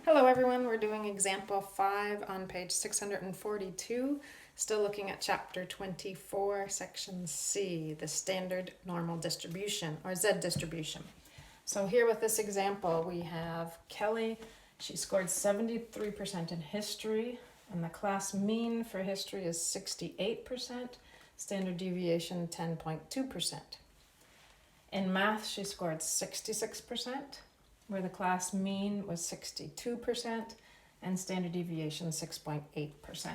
Hello everyone, we're doing example 5 on page 642, still looking at chapter 24, section C, the standard normal distribution, or Z distribution. So here with this example we have Kelly. She scored 73% in history, and the class mean for history is 68%, standard deviation 10.2%. In math she scored 66%, where the class mean was 62% and standard deviation 6.8%.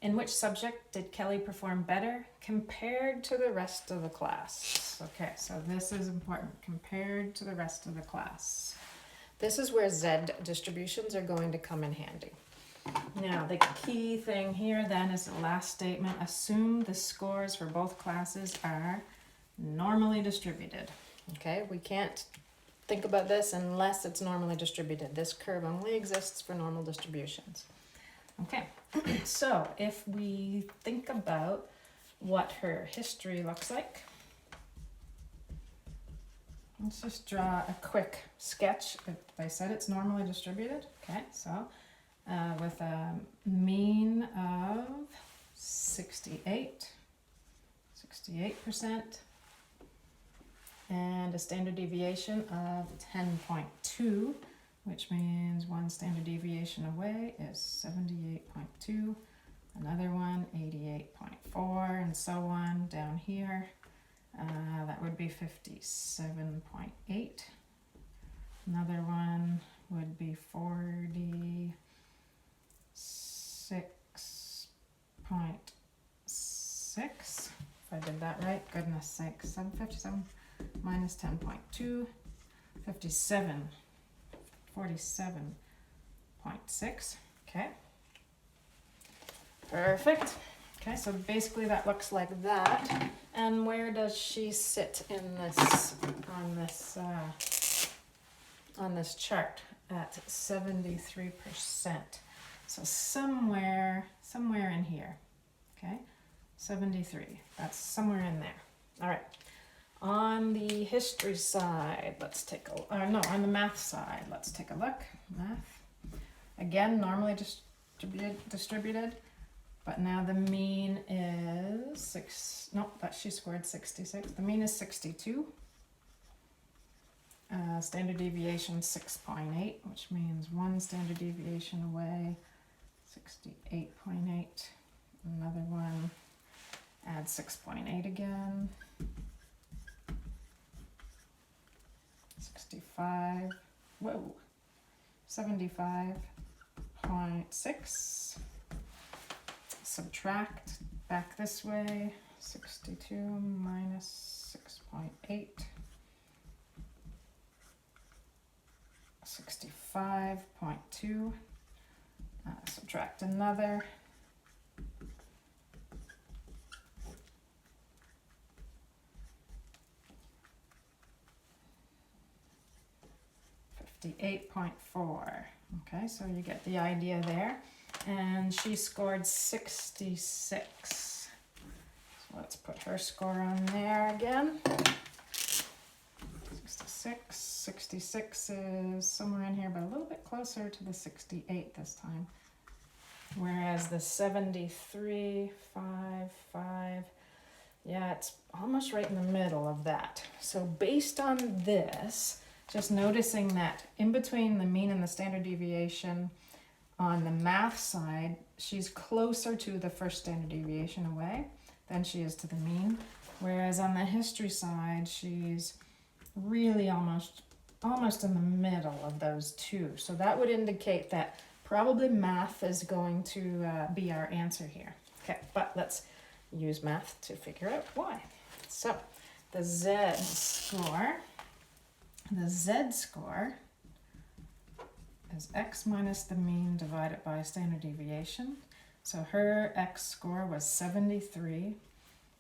In which subject did Kelly perform better compared to the rest of the class? Okay, so this is important, compared to the rest of the class. This is where Z distributions are going to come in handy. Now, the key thing here then is the last statement. Assume the scores for both classes are normally distributed. Okay, we can't think about this unless it's normally distributed. This curve only exists for normal distributions. Okay, so if we think about what her history looks like, let's just draw a quick sketch. I said it's normally distributed. Okay, so with a mean of 68%, and a standard deviation of 10.2, which means one standard deviation away is 78.2, another one 88.4, and so on down here. That would be 57.8. Another one would be 46.6. If I did that right, goodness sakes, 757 minus 10.2, 57, 47.6. Okay, perfect. Okay, so basically that looks like that. And where does she sit in this on this chart? At 73%. So somewhere in here. Okay, 73. That's somewhere in there. All right. On the history side, let's take a on the math side, let's take a look. Math. Again, normally distributed, but now the mean is she scored 66. The mean is 62. Standard deviation 6.8, which means one standard deviation away, 68.8. Another one, add 6.8 again. 65, 75.6. Subtract back this way, 62 minus 6.8. 65.2. Subtract another. 58.4. Okay, so you get the idea there. And she scored 66. So let's put her score on there again. 66. 66 is somewhere in here, but a little bit closer to the 68 this time. Whereas the 73.55, yeah, it's almost right in the middle of that. So based on this, just noticing that in between the mean and the standard deviation on the math side, she's closer to the first standard deviation away than she is to the mean. Whereas on the history side, she's really almost in the middle of those two. So that would indicate that probably math is going to be our answer here. Okay, but let's use math to figure out why. So the Z score is x minus the mean divided by standard deviation. So her x score was 73.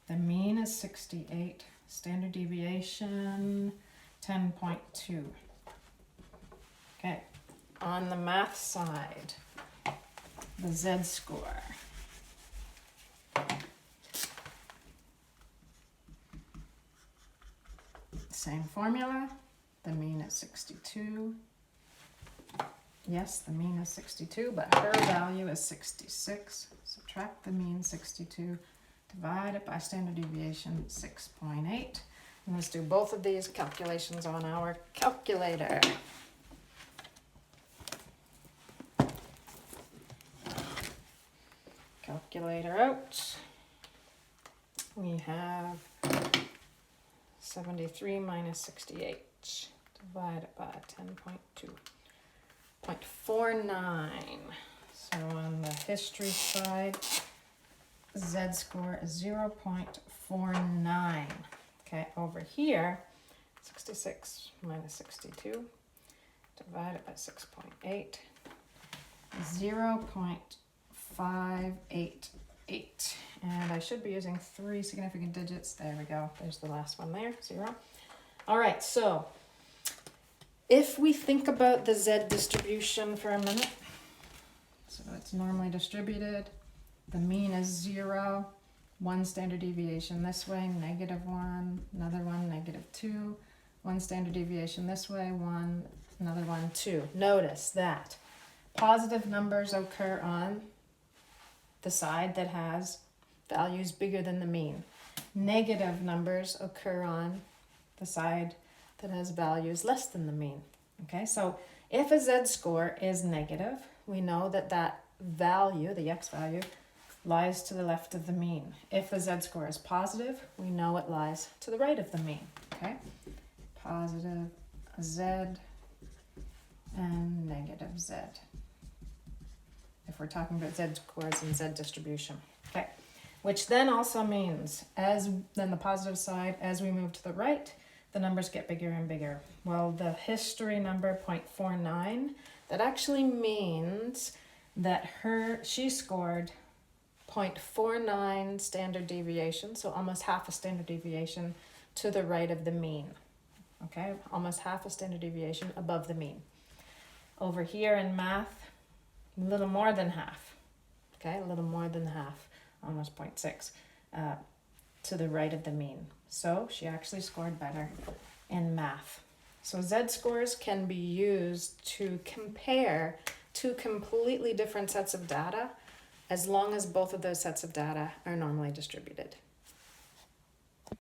The mean is 68. Standard deviation 10.2. Okay, on the math side, the Z score. Same formula. The mean is 62. Yes, the mean is 62, but her value is 66. Subtract the mean 62, divide it by standard deviation 6.8. And let's do both of these calculations on our calculator. Calculator out. We have 73 minus 68. Divide it by 10.2. 0.49. So on the history side, z-score is 0.49. Okay, over here, 66 minus 62, divided by 6.8, 0.588. And I should be using 3 significant digits. There we go. There's the last one there, 0. All right, so if we think about the Z distribution for a minute, so it's normally distributed, the mean is 0, 1 standard deviation this way, -1, another one, -2, 1 standard deviation this way, 1, another one, 2. Notice that positive numbers occur on the side that has values bigger than the mean. Negative numbers occur on the side that has values less than the mean. Okay, so if a z-score is negative, we know that that value, the x value, lies to the left of the mean. If the z-score is positive, we know it lies to the right of the mean. Okay, positive z and negative z. If we're talking about z-scores and z distribution. Okay, which then also means then the positive side, as we move to the right, the numbers get bigger and bigger. Well, the history number 0.49, that actually means that she scored 0.49 standard deviation, so almost half a standard deviation to the right of the mean. Okay, almost half a standard deviation above the mean. Over here in math, a little more than half. Okay, a little more than half, almost 0.6, to the right of the mean. So she actually scored better in math. So z-scores can be used to compare two completely different sets of data as long as both of those sets of data are normally distributed.